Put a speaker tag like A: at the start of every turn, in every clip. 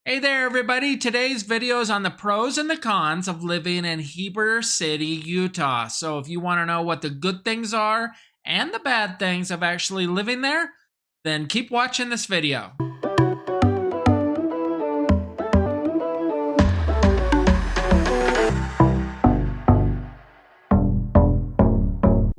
A: Hey there, everybody. Today's video is on the pros and the cons of living in Heber City, Utah. So if you want to know what the good things are and the bad things of actually living there, then keep watching this video.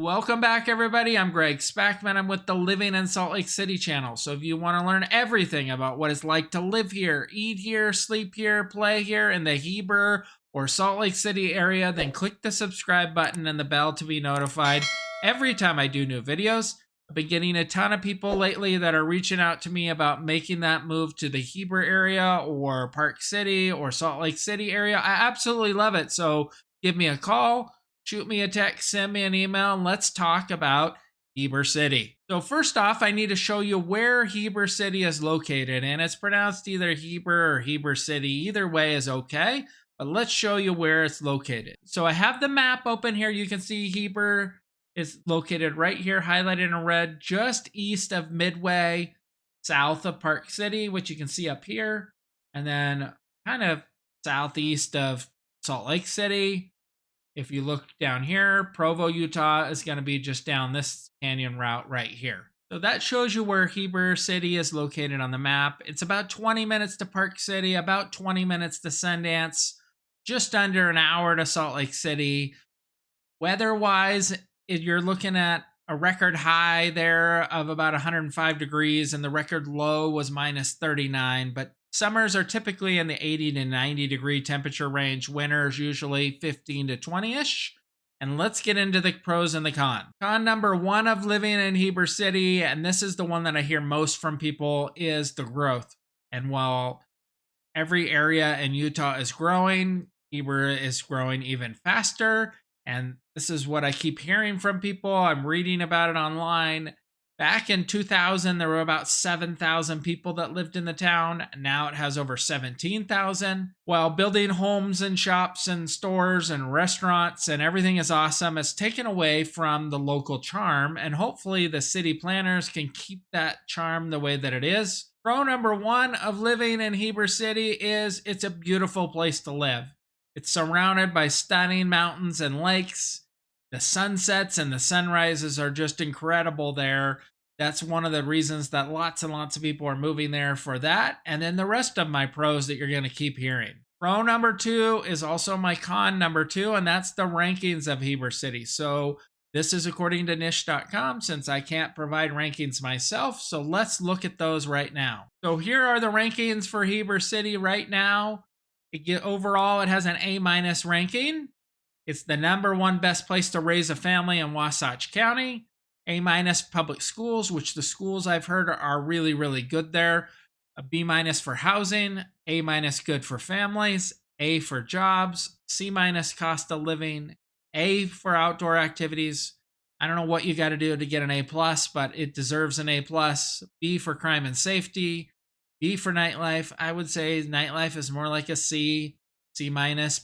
A: Welcome back, everybody. I'm Greg Spackman. I'm with the Living in Salt Lake City channel. So if you want to learn everything about what it's like to live here, eat here, sleep here, play here in the Heber or Salt Lake City area, then click the subscribe button and the bell to be notified every time I do new videos. I've been getting a ton of people lately that are reaching out to me about making that move to the Heber area or Park City or Salt Lake City area. I absolutely love it. So give me a call, shoot me a text, send me an email, and let's talk about Heber City. So first off, I need to show you where Heber City is located, and it's pronounced either Heber or Heber City. Either way is okay, but let's show you where it's located. So I have the map open here. You can see Heber is located right here, highlighted in red, just east of Midway, south of Park City, which you can see up here, and then kind of southeast of Salt Lake City. If you look down here, Provo, Utah is going to be just down this canyon route right here. So that shows you where Heber City is located on the map. It's about 20 minutes to Park City, about 20 minutes to Sundance, just under an hour to Salt Lake City. Weather-wise, you're looking at a record high there of about 105 degrees, and the record low was minus 39, but summers are typically in the 80 to 90 degree temperature range. Winters usually 15 to 20-ish. And let's get into the pros and the cons. Con number one of living in Heber City, and this is the one that I hear most from people, is the growth. And while every area in Utah is growing, Heber is growing even faster. And this is what I keep hearing from people. I'm reading about it online. Back in 2000, there were about 7,000 people that lived in the town. Now it has over 17,000. While building homes and shops and stores and restaurants and everything is awesome, it's taken away from the local charm. And hopefully the city planners can keep that charm the way that it is. Pro number one of living in Heber City is it's a beautiful place to live. It's surrounded by stunning mountains and lakes. The sunsets and the sunrises are just incredible there. That's one of the reasons that lots and lots of people are moving there for that. And then the rest of my pros that you're going to keep hearing. Pro number two is also my con number two, and that's the rankings of Heber City. So this is according to niche.com since I can't provide rankings myself. So let's look at those right now. So here are the rankings for Heber City right now. Overall, it has an A- ranking. It's the number one best place to raise a family in Wasatch County. A- public schools, which the schools I've heard are really, really good there. A B- for housing. A- good for families. A for jobs. C- cost of living. A for outdoor activities. I don't know what you got to do to get an A+, but it deserves an A+. B for crime and safety. B for nightlife. I would say nightlife is more like a C. C-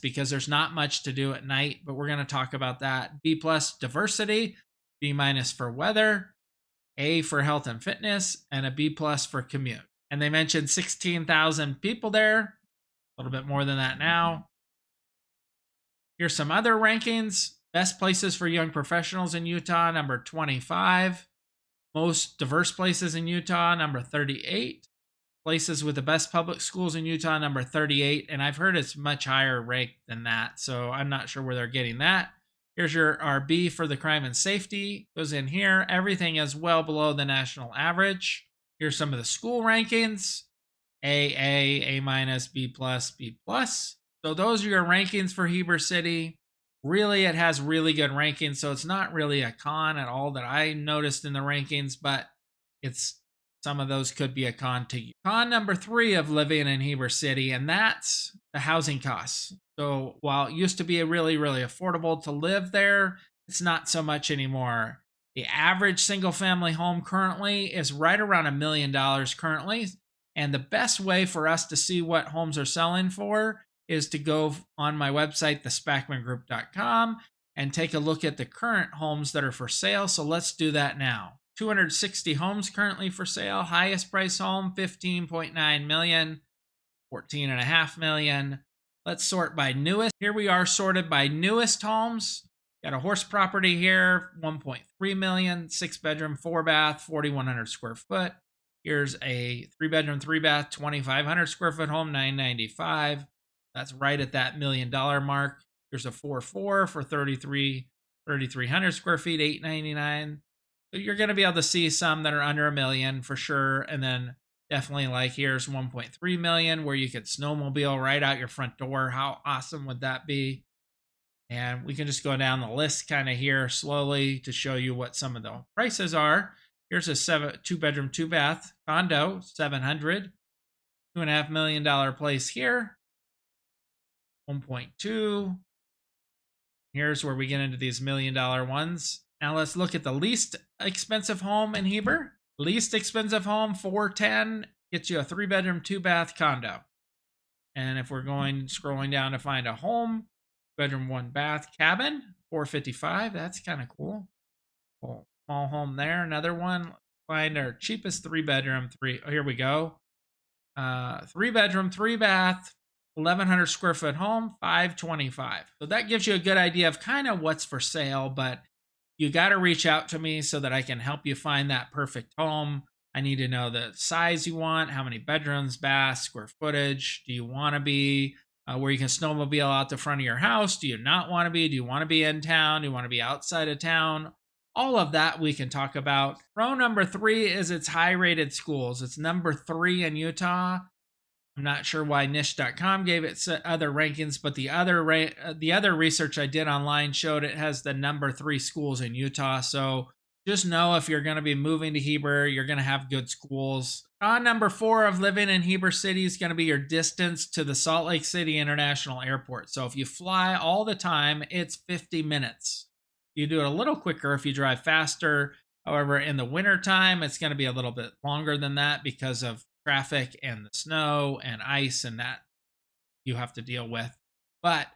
A: because there's not much to do at night, but we're going to talk about that. B+ diversity, B- for weather, A for health and fitness, and a B+ for commute. And they mentioned 16,000 people there, a little bit more than that now. Here's some other rankings. Best places for young professionals in Utah, number 25. Most diverse places in Utah, number 38. Places with the best public schools in Utah, number 38, and I've heard it's much higher ranked than that, so I'm not sure where they're getting that. Here's our B for the crime and safety. Goes in here. Everything is well below the national average. Here's some of the school rankings. A, B+, B+. So those are your rankings for Heber City. Really, it has really good rankings, so it's not really a con at all that I noticed in the rankings, but some of those could be a con to you. Con number three of living in Heber City, and that's the housing costs. So while it used to be really, really affordable to live there, it's not so much anymore. The average single family home currently is right around $1 million currently. And the best way for us to see what homes are selling for is to go on my website, thespackmangroup.com, and take a look at the current homes that are for sale. So let's do that now. 260 homes currently for sale. Highest price home, $15.9 million. 14.5 million. Let's sort by newest. Here we are sorted by newest homes. Got a horse property here, 1.3 million, 6-bedroom, 4-bath, 4,100 square foot. Here's a 3-bedroom, 3-bath, 2,500 square foot home, 995. That's right at that $1 million mark. Here's a 4.4 for 3,300 square feet, 899. So you're going to be able to see some that are under $1 million for sure, and then definitely like here's 1.3 million where you could snowmobile right out your front door. How awesome would that be? And we can just go down the list kind of here slowly to show you what some of the prices are. Here's a 2-bedroom, 2-bath condo, 700, $2.5 million place here, 1.2. Here's where we get into these $1 million ones. Now let's look at the least expensive home in Heber. Least expensive home, 410, gets you a 3-bedroom, 2-bath condo. And if we're scrolling down to find a home, bedroom, 1-bath cabin, 455. That's kind of cool. Small home there. Another one. Find our cheapest 3-bedroom. Oh, here we go. 3-bedroom, 3-bath, 1,100 square foot home, 525. So that gives you a good idea of kind of what's for sale, but you got to reach out to me so that I can help you find that perfect home. I need to know the size you want, how many bedrooms, baths, square footage. Do you want to be where you can snowmobile out the front of your house? Do you not want to be? Do you want to be in town? Do you want to be outside of town? All of that we can talk about. Pro number 3 is its high-rated schools. It's number 3 in Utah. I'm not sure why niche.com gave it other rankings, but the other research I did online showed it has the number 3 schools in Utah. So just know if you're going to be moving to Heber, you're going to have good schools. Con number 4 of living in Heber City is going to be your distance to the Salt Lake City International Airport. So if you fly all the time, it's 50 minutes. You do it a little quicker if you drive faster. However, in the wintertime, it's going to be a little bit longer than that because of traffic and the snow and ice and that you have to deal with. But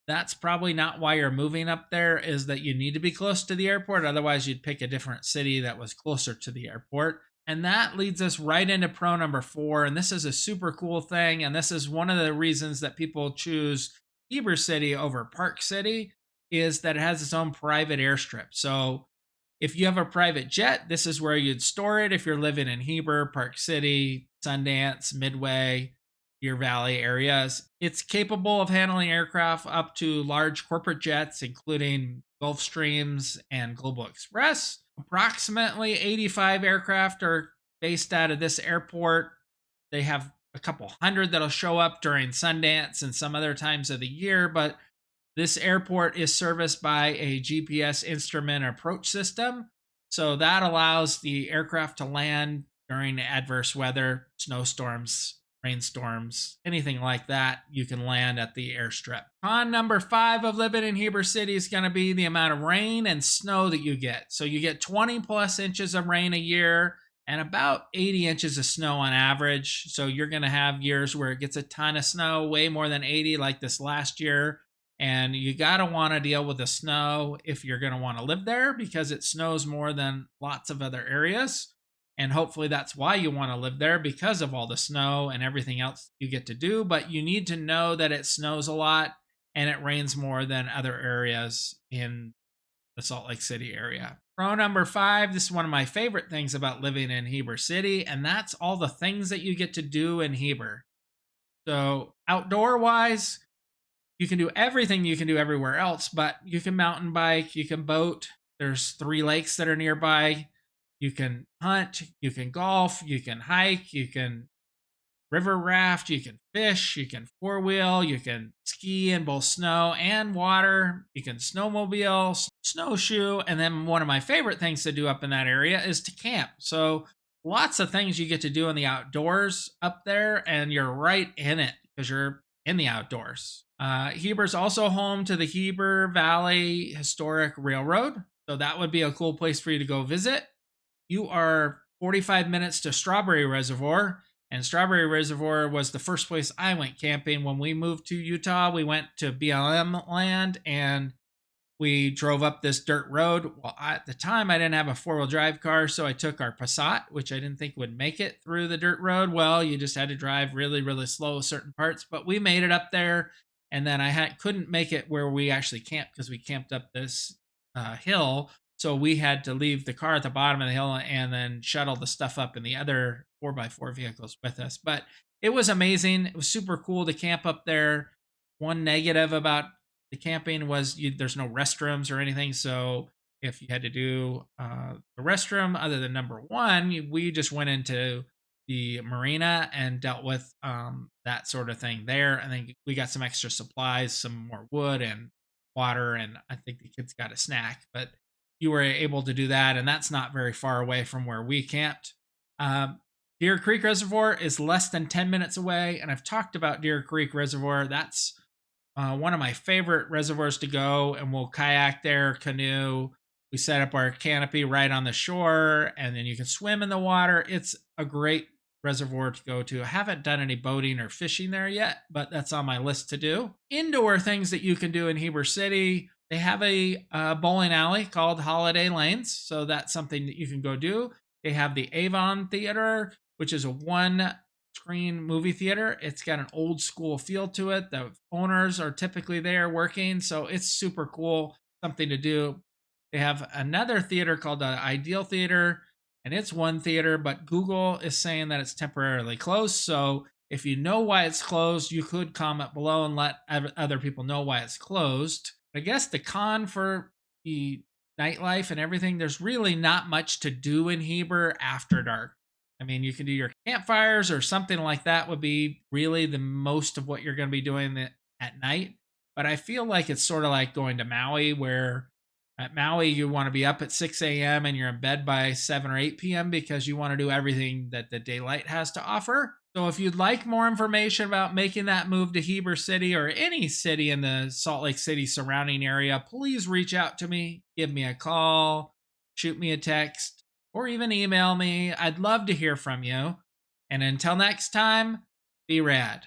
A: that's probably not why you're moving up there, is that you need to be close to the airport. Otherwise, you'd pick a different city that was closer to the airport. And that leads us right into pro number 4. And this is a super cool thing. And this is one of the reasons that people choose Heber City over Park City, is that it has its own private airstrip. So if you have a private jet, this is where you'd store it if you're living in Heber, Park City, Sundance, Midway, Deer Valley areas. It's capable of handling aircraft up to large corporate jets, including Gulfstreams and Global Express. Approximately 85 aircraft are based out of this airport. They have a couple hundred that'll show up during Sundance and some other times of the year, but this airport is serviced by a GPS instrument approach system. So that allows the aircraft to land during adverse weather, snowstorms, rainstorms, anything like that. You can land at the airstrip. Con number 5 of living in Heber City is going to be the amount of rain and snow that you get. So you get 20 plus inches of rain a year and about 80 inches of snow on average. So you're going to have years where it gets a ton of snow, way more than 80 like this last year. And you got to want to deal with the snow if you're going to want to live there, because it snows more than lots of other areas. And hopefully that's why you want to live there, because of all the snow and everything else you get to do. But you need to know that it snows a lot and it rains more than other areas in the Salt Lake City area. Pro number 5, this is one of my favorite things about living in Heber City, and that's all the things that you get to do in Heber. So outdoor wise, you can do everything you can do everywhere else, but you can mountain bike, you can boat. There's 3 lakes that are nearby. You can hunt, you can golf, you can hike, you can river raft, you can fish, you can 4-wheel, you can ski in both snow and water, you can snowmobile, snowshoe, and then one of my favorite things to do up in that area is to camp. So lots of things you get to do in the outdoors up there, and you're right in it because you're in the outdoors. Heber's also home to the Heber Valley Historic Railroad, so that would be a cool place for you to go visit. You are 45 minutes to Strawberry Reservoir, and Strawberry Reservoir was the first place I went camping when we moved to Utah. We went to BLM land, and We drove up this dirt road. Well, at the time, I didn't have a 4-wheel drive car, so I took our Passat, which I didn't think would make it through the dirt road. Well, you just had to drive really, really slow certain parts, but we made it up there. And then couldn't make it where we actually camped because we camped up this hill. So we had to leave the car at the bottom of the hill and then shuttle the stuff up in the other 4x4 vehicles with us. But it was amazing. It was super cool to camp up there. One negative about the camping was there's no restrooms or anything. So if you had to do the restroom other than number one, we just went into the marina and dealt with that sort of thing there. And then we got some extra supplies, some more wood and water, and I think the kids got a snack. But you were able to do that, and that's not very far away from where we camped. Um, Deer Creek Reservoir is less than 10 minutes away, and I've talked about Deer Creek Reservoir. That's one of my favorite reservoirs to go, and we'll kayak there, canoe. We set up our canopy right on the shore, and then you can swim in the water. It's a great reservoir to go to. I haven't done any boating or fishing there yet, but that's on my list to do. Indoor things that you can do in Heber City. They have a bowling alley called Holiday Lanes, so that's something that you can go do. They have the Avon Theater, which is a one screen movie theater. It's got an old school feel to it. The owners are typically there working, so it's super cool, something to do. They have another theater called the Ideal Theater, and it's one theater, but Google is saying that it's temporarily closed. So if you know why it's closed, you could comment below and let other people know why it's closed. I guess the con for the nightlife and everything, there's really not much to do in Heber after dark. I mean, you can do your campfires or something like that would be really the most of what you're going to be doing at night. But I feel like it's sort of like going to Maui, where at Maui you want to be up at 6 a.m. and you're in bed by 7 or 8 p.m. because you want to do everything that the daylight has to offer. So if you'd like more information about making that move to Heber City or any city in the Salt Lake City surrounding area, please reach out to me, give me a call, shoot me a text, or even email me. I'd love to hear from you. And until next time, be rad.